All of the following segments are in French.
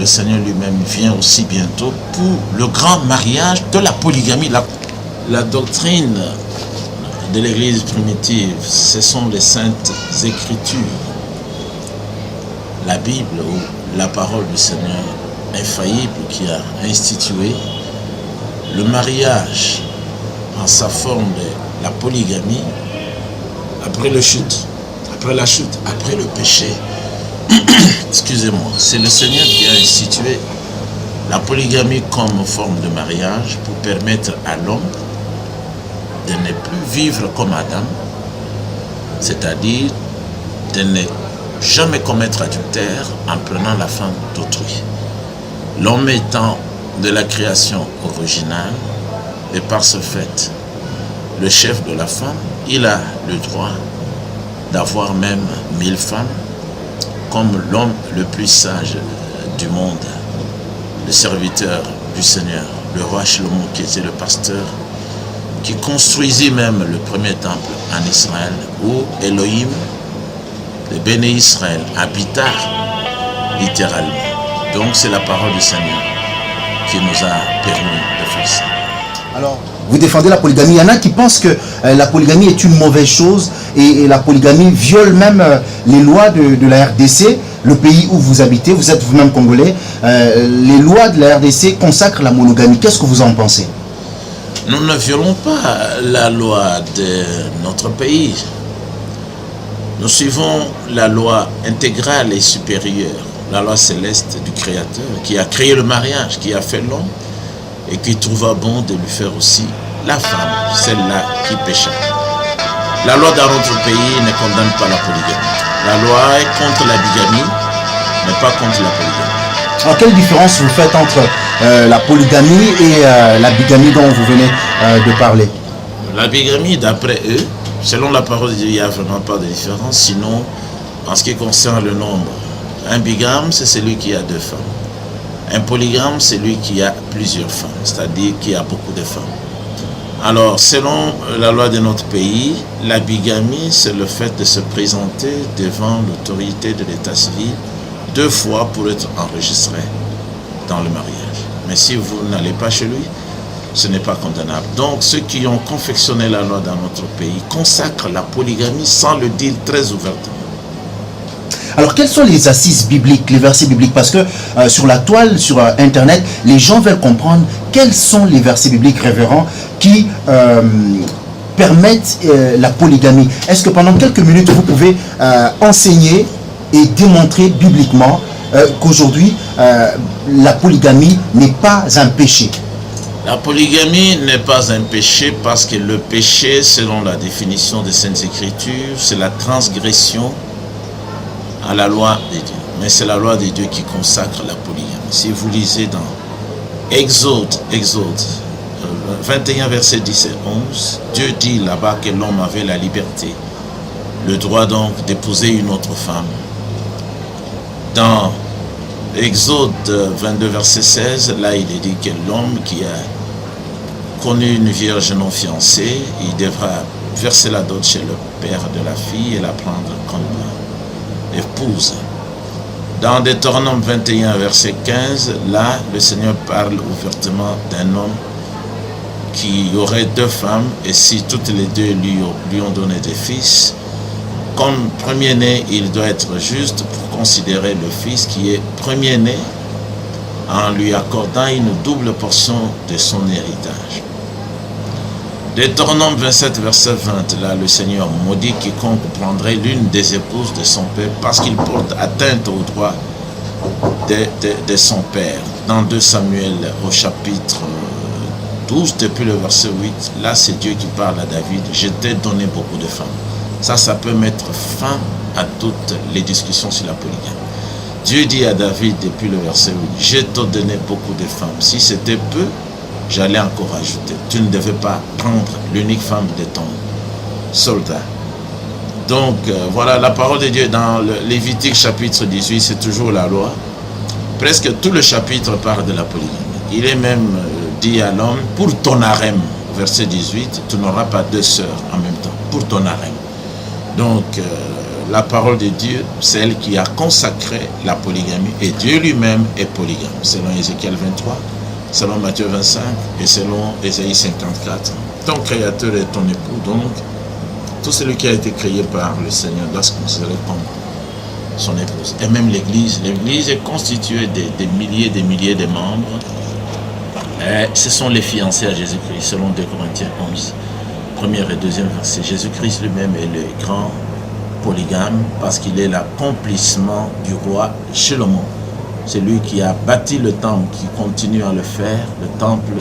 le Seigneur lui-même vient aussi bientôt pour le grand mariage de la polygamie. La doctrine de l'Église primitive, ce sont les saintes Écritures. La Bible ou la parole du Seigneur infaillible qui a institué le mariage en sa forme de la polygamie après la chute, après le péché. Excusez-moi, c'est le Seigneur qui a institué la polygamie comme forme de mariage pour permettre à l'homme de ne plus vivre comme Adam, c'est-à-dire de ne jamais commettre adultère en prenant la femme d'autrui. L'homme étant de la création originale et par ce fait le chef de la femme, il a le droit d'avoir même 1000 femmes comme l'homme le plus sage du monde, le serviteur du Seigneur, le roi Shlomo qui était le pasteur, qui construisit même le premier temple en Israël où Elohim, le béni Israël, habita littéralement. Donc c'est la parole du Seigneur qui nous a permis de faire ça. Alors, vous défendez la polygamie. Il y en a qui pensent que la polygamie est une mauvaise chose et la polygamie viole même les lois de la RDC, le pays où vous habitez, vous êtes vous-même congolais. Les lois de la RDC consacrent la monogamie. Qu'est-ce que vous en pensez? Nous ne violons pas la loi de notre pays. Nous suivons la loi intégrale et supérieure, la loi céleste du Créateur, qui a créé le mariage, qui a fait l'homme, et qui trouva bon de lui faire aussi la femme, celle-là qui pécha. La loi dans notre pays ne condamne pas la polygamie. La loi est contre la bigamie, mais pas contre la polygamie. Alors, quelle différence vous faites entre la polygamie et la bigamie dont vous venez de parler? La bigamie, d'après eux, selon la parole de Dieu, il n'y a vraiment pas de différence. Sinon, en ce qui concerne le nombre, un bigame, c'est celui qui a 2 femmes. Un polygame, c'est lui qui a plusieurs femmes, c'est-à-dire qui a beaucoup de femmes. Alors, selon la loi de notre pays, la bigamie, c'est le fait de se présenter devant l'autorité de l'état civil 2 fois pour être enregistré dans le mariage. Mais si vous n'allez pas chez lui, ce n'est pas condamnable. Donc, ceux qui ont confectionné la loi dans notre pays consacrent la polygamie sans le dire très ouvertement. Alors, quelles sont les assises bibliques, les versets bibliques? Parce que sur la toile, sur Internet, les gens veulent comprendre quels sont les versets bibliques révérends qui permettent la polygamie. Est-ce que pendant quelques minutes, vous pouvez enseigner et démontrer bibliquement qu'aujourd'hui, la polygamie n'est pas un péché? La polygamie n'est pas un péché parce que le péché, selon la définition des Saintes Écritures, c'est la transgression à la loi de Dieu. Mais c'est la loi de Dieu qui consacre la polygamie. Si vous lisez dans Exode 21, versets 10 et 11, Dieu dit là-bas que l'homme avait la liberté, le droit donc d'épouser une autre femme. Dans Exode 22, verset 16, là il est dit que l'homme qui a connu une vierge non fiancée, il devra verser la dot chez le père de la fille et la prendre comme épouse. Dans Deutéronome 21, verset 15, là, le Seigneur parle ouvertement d'un homme qui aurait 2 femmes, et si toutes les 2 lui ont donné des fils, comme premier-né, il doit être juste pour considérer le fils qui est premier-né en lui accordant une double portion de son héritage. Deutéronome 27, verset 20, là, le Seigneur maudit quiconque prendrait l'une des épouses de son père parce qu'il porte atteinte au droit de son père. Dans 2 Samuel, au chapitre 12, depuis le verset 8, là, c'est Dieu qui parle à David. Je t'ai donné beaucoup de femmes. Ça peut mettre fin à toutes les discussions sur la polygamie. Dieu dit à David, depuis le verset 8, je t'ai donné beaucoup de femmes. Si c'était peu, j'allais encore ajouter. Tu ne devais pas prendre l'unique femme de ton soldat. Donc, voilà, la parole de Dieu dans le Lévitique chapitre 18, c'est toujours la loi. Presque tout le chapitre parle de la polygamie. Il est même dit à l'homme, pour ton harem, verset 18, tu n'auras pas 2 sœurs en même temps, pour ton harem. Donc, la parole de Dieu, c'est elle qui a consacré la polygamie. Et Dieu lui-même est polygame, selon Ézéchiel 23, selon Matthieu 25 et selon Ésaïe 54. Ton créateur est ton époux, donc tout celui qui a été créé par le Seigneur doit se considérer comme son épouse. Et même l'Église est constituée des milliers de membres. Et ce sont les fiancés à Jésus-Christ, selon 2 Corinthiens 11, premier et deuxième verset. Jésus-Christ lui-même est le grand polygame parce qu'il est l'accomplissement du roi Salomon. C'est lui qui a bâti le temple, qui continue à le faire, le temple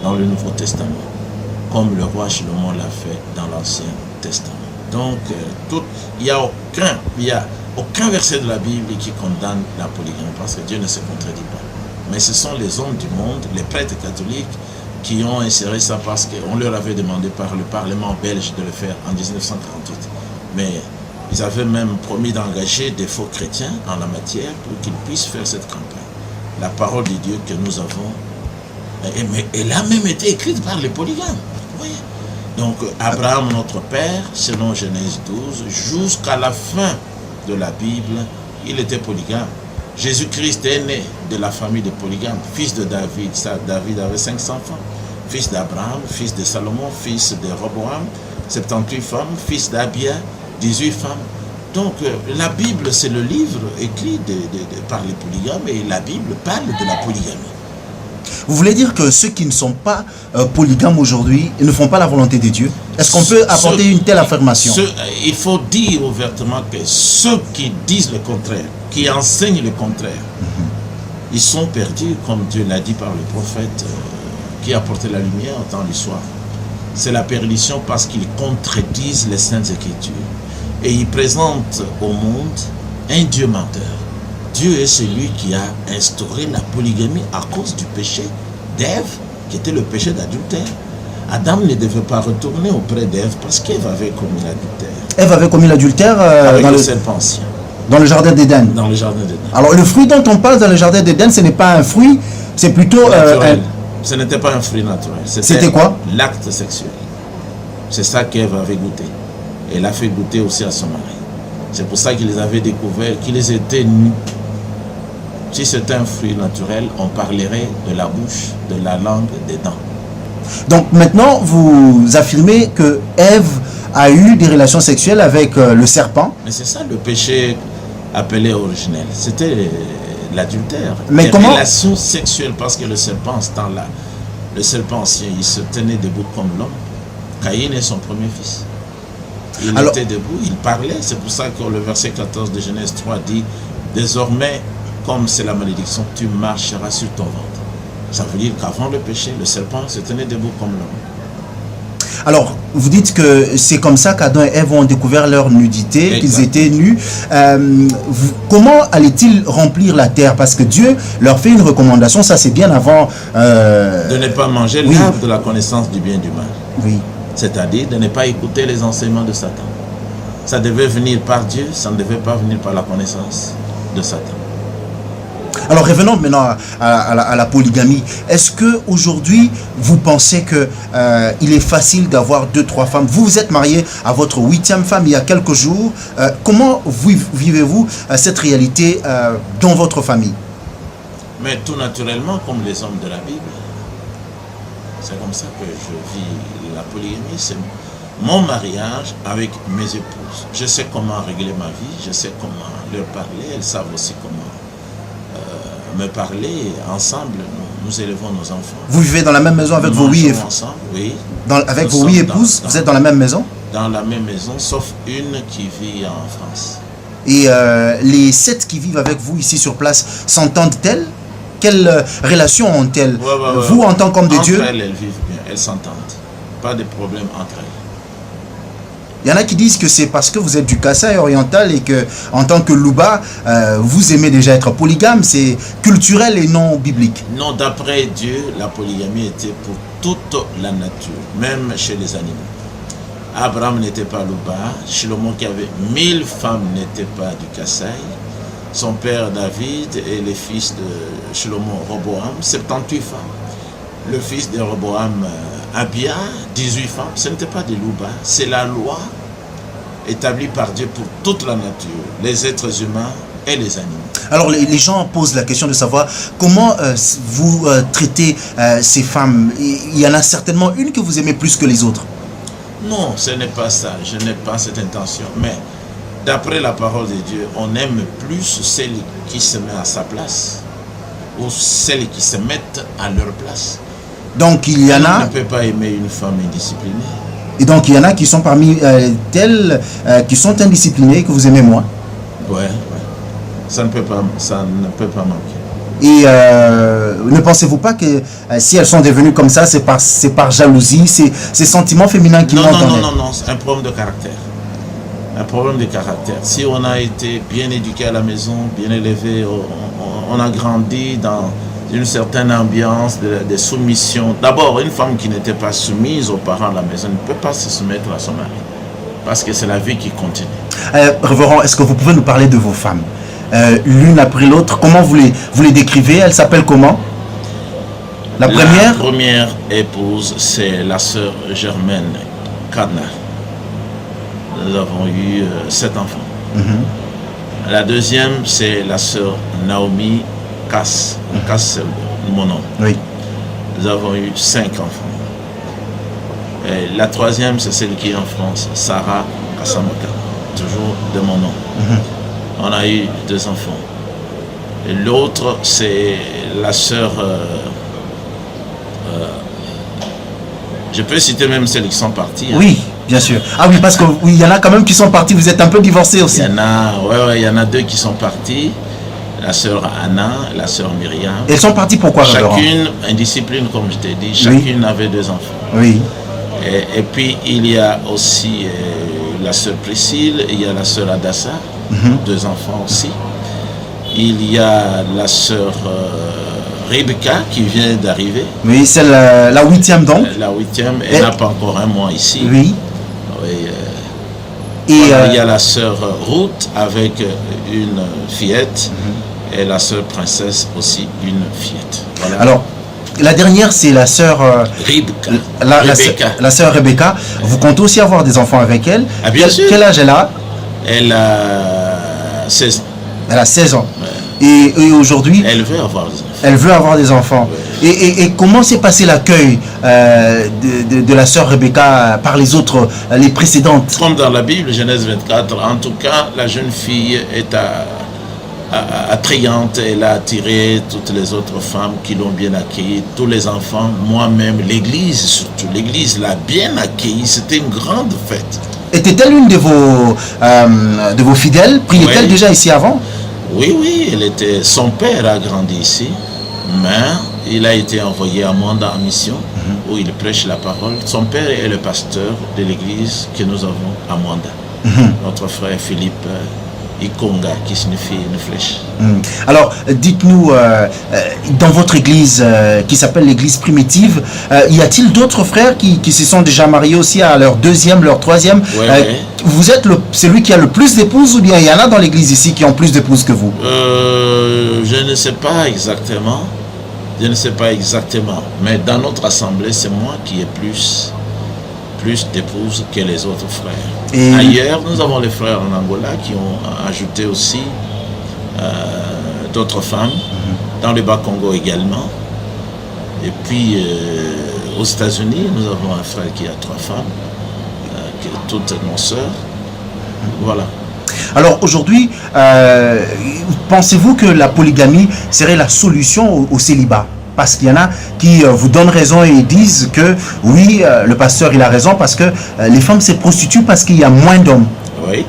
dans le Nouveau Testament, comme le roi Salomon l'a fait dans l'Ancien Testament. Donc, il n'y a aucun verset de la Bible qui condamne la polygamie, parce que Dieu ne se contredit pas. Mais ce sont les hommes du monde, les prêtres catholiques, qui ont inséré ça parce qu'on leur avait demandé par le Parlement belge de le faire en 1948. Mais ils avaient même promis d'engager des faux chrétiens en la matière pour qu'ils puissent faire cette campagne. La parole de Dieu que nous avons, elle a même été écrite par les polygames. Vous voyez? Donc, Abraham, notre père, selon Genèse 12, jusqu'à la fin de la Bible, il était polygame. Jésus-Christ est né de la famille de polygames, fils de David. David avait 500 femmes. Fils d'Abraham, fils de Salomon, fils de Roboam, 78 femmes, fils d'Abia, 18 femmes. Donc, la Bible, c'est le livre écrit par les polygames, et la Bible parle de la polygamie. Vous voulez dire que ceux qui ne sont pas polygames aujourd'hui ne font pas la volonté de Dieu? Est-ce qu'on peut apporter une telle affirmation? Il faut dire ouvertement que ceux qui disent le contraire, qui enseignent le contraire, ils sont perdus, comme Dieu l'a dit par le prophète qui a apporté la lumière au temps du soir. C'est la perdition parce qu'ils contredisent les Saintes Écritures. Et ils présentent au monde un Dieu menteur. Dieu est celui qui a instauré la polygamie à cause du péché d'Ève, qui était le péché d'adultère. Adam ne devait pas retourner auprès d'Ève parce qu'Ève avait commis l'adultère. Ève avait commis l'adultère avec le serpent ancien. Dans le jardin d'Éden. Dans le jardin d'Éden. Alors le fruit dont on parle dans le jardin d'Éden, ce n'est pas un fruit, c'est plutôt Ce n'était pas un fruit naturel. C'était quoi? L'acte sexuel. C'est ça qu'Ève avait goûté. Et elle a fait goûter aussi à son mari. C'est pour ça qu'ils avaient découvert qu'ils étaient nus. Si c'était un fruit naturel, on parlerait de la bouche, de la langue, des dents. Donc maintenant, vous affirmez que Ève a eu des relations sexuelles avec le serpent. Mais c'est ça le péché appelé originel. C'était l'adultère. Mais comment? Relations sexuelles, parce que le serpent, en ce temps-là, le serpent ancien, il se tenait debout comme l'homme. Caïn est son premier fils. Il était debout, il parlait. C'est pour ça que le verset 14 de Genèse 3 dit « Désormais, comme c'est la malédiction, tu marcheras sur ton ventre. » Ça veut dire qu'avant le péché, le serpent se tenait debout comme l'homme. Alors, vous dites que c'est comme ça qu'Adam et Ève ont découvert leur nudité, qu'ils étaient nus. Comment allaient-ils remplir la terre? Parce que Dieu leur fait une recommandation, ça c'est bien avant... de ne pas manger l'arbre de la connaissance du bien et du mal. Oui. C'est-à-dire de ne pas écouter les enseignements de Satan. Ça devait venir par Dieu, ça ne devait pas venir par la connaissance de Satan. Alors revenons maintenant à la polygamie. Est-ce qu'aujourd'hui, vous pensez qu'il est facile d'avoir 2-3 femmes? Vous êtes marié à votre 8e femme il y a quelques jours. Comment vivez-vous cette réalité dans votre famille? Mais tout naturellement, comme les hommes de la Bible. C'est comme ça que je vis la polygamie. C'est mon mariage avec mes épouses. Je sais comment régler ma vie, je sais comment leur parler. Elles savent aussi comment me parler. Ensemble, nous élevons nos enfants. Vous vivez dans la même maison avec vos 8 épouses? Ensemble, oui. Avec vos 8 épouses, vous êtes dans la même maison? Dans la même maison, sauf une qui vit en France. Et les 7 qui vivent avec vous ici sur place s'entendent-elles? Quelle relation ont-elles? Vous, en tant qu'homme de Dieu? Entre elles, elles vivent bien, elles s'entendent. Pas de problème entre elles. Il y en a qui disent que c'est parce que vous êtes du Kasaï oriental et que, en tant que Louba, vous aimez déjà être polygame. C'est culturel et non biblique. Non, d'après Dieu, la polygamie était pour toute la nature, même chez les animaux. Abraham n'était pas Louba. Salomon, qui avait 1000 femmes, n'était pas du Kasaï. Son père David et les fils de Salomon, Roboam, 78 femmes. Le fils de Roboam, Abia, 18 femmes. Ce n'était pas des Louba, c'est la loi. établi par Dieu pour toute la nature, les êtres humains et les animaux. Alors les gens posent la question de savoir comment vous traitez ces femmes. Il y en a certainement une que vous aimez plus que les autres. Non, ce n'est pas ça. Je n'ai pas cette intention. Mais d'après la parole de Dieu, on aime plus celles qui se mettent à sa place ou celles qui se mettent à leur place. Donc il y en a... On ne peut pas aimer une femme indisciplinée. Et donc il y en a qui sont parmi telles qui sont indisciplinées que vous aimez moins. Ouais. Ça ne peut pas manquer. Et ne pensez-vous pas que si elles sont devenues comme ça, c'est par jalousie, c'est ces sentiments féminins qui montent en elles? Non, c'est un problème de caractère. Un problème de caractère. Si on a été bien éduqué à la maison, bien élevé, on a grandi dans une certaine ambiance de soumission. D'abord, une femme qui n'était pas soumise aux parents à la maison ne peut pas se soumettre à son mari. Parce que c'est la vie qui continue. Révérend, est-ce que vous pouvez nous parler de vos femmes? L'une après l'autre, comment vous les décrivez? Elles s'appellent comment? La première épouse, c'est la sœur Germaine Kadna. Nous avons eu 7 enfants. La deuxième, c'est la sœur Naomi Kass. Kass, c'est mon nom. Oui. Nous avons eu 5 enfants. Et la troisième, c'est celle qui est en France, Sarah Kassamaka, toujours de mon nom. On a eu 2 enfants. Et l'autre, c'est la sœur... je peux citer même celles qui sont parties. Oui, bien sûr. Ah oui, parce qu'il y en a quand même qui sont partis. Vous êtes un peu divorcés aussi. Il y en a 2 qui sont partis. La sœur Anna, la sœur Myriam. Elles sont parties pourquoi? Chacune, indiscipline, comme je t'ai dit. Chacune avait 2 enfants. Oui. Et puis, il y a aussi la sœur Priscille, il y a la sœur Adassa, 2 enfants aussi. Il y a la sœur Rebecca qui vient d'arriver. Oui, c'est la 8e donc. La 8e, elle n'a pas encore un mois ici. Oui. Et voilà, il y a la sœur Ruth avec une fillette et la sœur Princesse aussi une fillette. Voilà. Alors, la dernière, c'est la sœur Rebecca. La sœur Rebecca. Vous comptez aussi avoir des enfants avec elle? Ah, bien sûr. Quel âge elle a? Elle a 16 ans. Elle a 16 ans. Ouais. Et aujourd'hui, elle veut avoir des enfants. Elle veut avoir des enfants. Ouais. Et comment s'est passé l'accueil de la sœur Rebecca par les autres, les précédentes? Comme dans la Bible, Genèse 24, en tout cas, la jeune fille est attrayante, elle a attiré toutes les autres femmes qui l'ont bien accueillie, tous les enfants, moi-même, l'église surtout, l'église l'a bien accueillie, c'était une grande fête. Était-elle une de vos fidèles? Priait-elle déjà ici avant? Oui, elle était, son père a grandi ici, mais il a été envoyé à Mwanda en mission, où il prêche la parole. Son père est le pasteur de l'église que nous avons à Mwanda. Notre frère Philippe Ikonga, qui signifie une flèche. Alors, dites-nous, dans votre église, qui s'appelle l'église primitive, y a-t-il d'autres frères qui se sont déjà mariés aussi à leur 2e, leur 3e? Vous êtes celui qui a le plus d'épouses, ou bien il y en a dans l'église ici qui ont plus d'épouses que vous? Je ne sais pas exactement. Mais dans notre assemblée, c'est moi qui ai plus d'épouses que les autres frères. Et ailleurs, nous avons les frères en Angola qui ont ajouté aussi d'autres femmes, dans le Bas-Congo également. Et puis, aux États-Unis, nous avons un frère qui a 3 femmes, toutes nos sœurs. Voilà. Alors aujourd'hui, pensez-vous que la polygamie serait la solution au célibat? Parce qu'il y en a qui vous donnent raison et disent que oui, le pasteur il a raison parce que les femmes se prostituent parce qu'il y a moins d'hommes. Oui,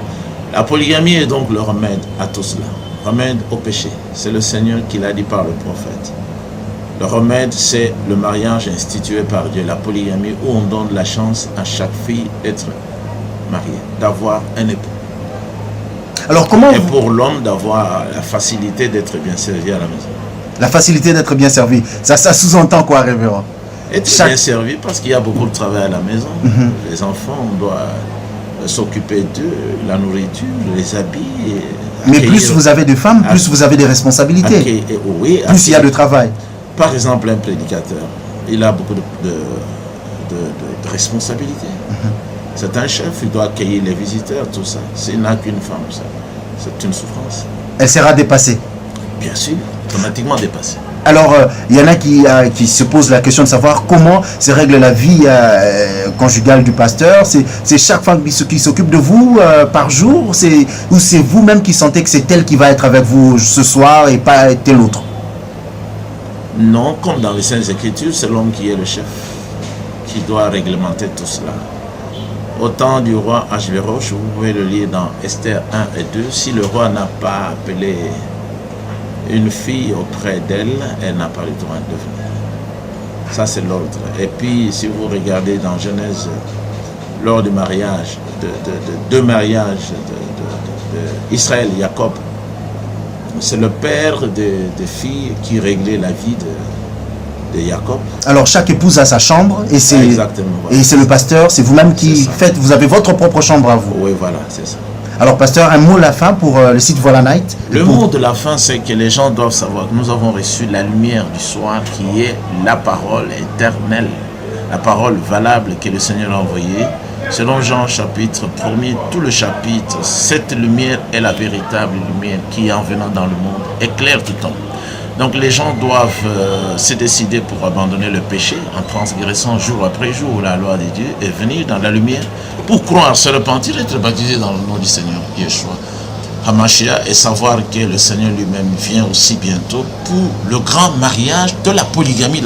la polygamie est donc le remède à tout cela, remède au péché. C'est le Seigneur qui l'a dit par le prophète. Le remède, c'est le mariage institué par Dieu, la polygamie, où on donne la chance à chaque fille d'être mariée, d'avoir un époux. Alors comment et pour l'homme, d'avoir la facilité d'être bien servi à la maison. La facilité d'être bien servi, ça sous-entend quoi, révérend? Être bien servi parce qu'il y a beaucoup de travail à la maison. Les enfants, on doit s'occuper d'eux, la nourriture, les habits. Mais plus vous avez de femmes, plus vous avez des responsabilités. Oui, plus il y a de travail. Par exemple, un prédicateur, il a beaucoup de responsabilités. C'est un chef, il doit accueillir les visiteurs, tout ça. S'il n'a qu'une femme, c'est une souffrance. Elle sera dépassée. Bien sûr, automatiquement dépassée. Alors, il y en a qui se posent la question de savoir comment se règle la vie conjugale du pasteur. C'est chaque femme qui s'occupe de vous par jour, ou c'est vous-même qui sentez que c'est elle qui va être avec vous ce soir et pas tel autre? Non, comme dans les Saintes Écritures, c'est l'homme qui est le chef, qui doit réglementer tout cela. Au temps du roi Achvéroch, vous pouvez le lire dans Esther 1 et 2, si le roi n'a pas appelé une fille auprès d'elle, elle n'a pas le droit de venir. Ça, c'est l'ordre. Et puis, si vous regardez dans Genèse, lors du mariage, de deux mariages d'Israël et Jacob, c'est le père des filles qui réglait la vie de Jacob. Alors, chaque épouse a sa chambre et c'est le pasteur, c'est vous-même qui faites, vous avez votre propre chambre à vous. Oui, voilà, c'est ça. Alors, pasteur, un mot à la fin pour le site Voilà Night. Le mot de la fin, c'est que les gens doivent savoir que nous avons reçu la lumière du soir qui est la parole éternelle, la parole valable que le Seigneur a envoyée. Selon Jean chapitre 1er, tout le chapitre, cette lumière est la véritable lumière qui, en venant dans le monde, éclaire tout homme. Donc les gens doivent se décider pour abandonner le péché en transgressant jour après jour la loi de Dieu et venir dans la lumière pour croire, se repentir et être baptisé dans le nom du Seigneur Yeshua HaMashiach et savoir que le Seigneur lui-même vient aussi bientôt pour le grand mariage de la polygamie.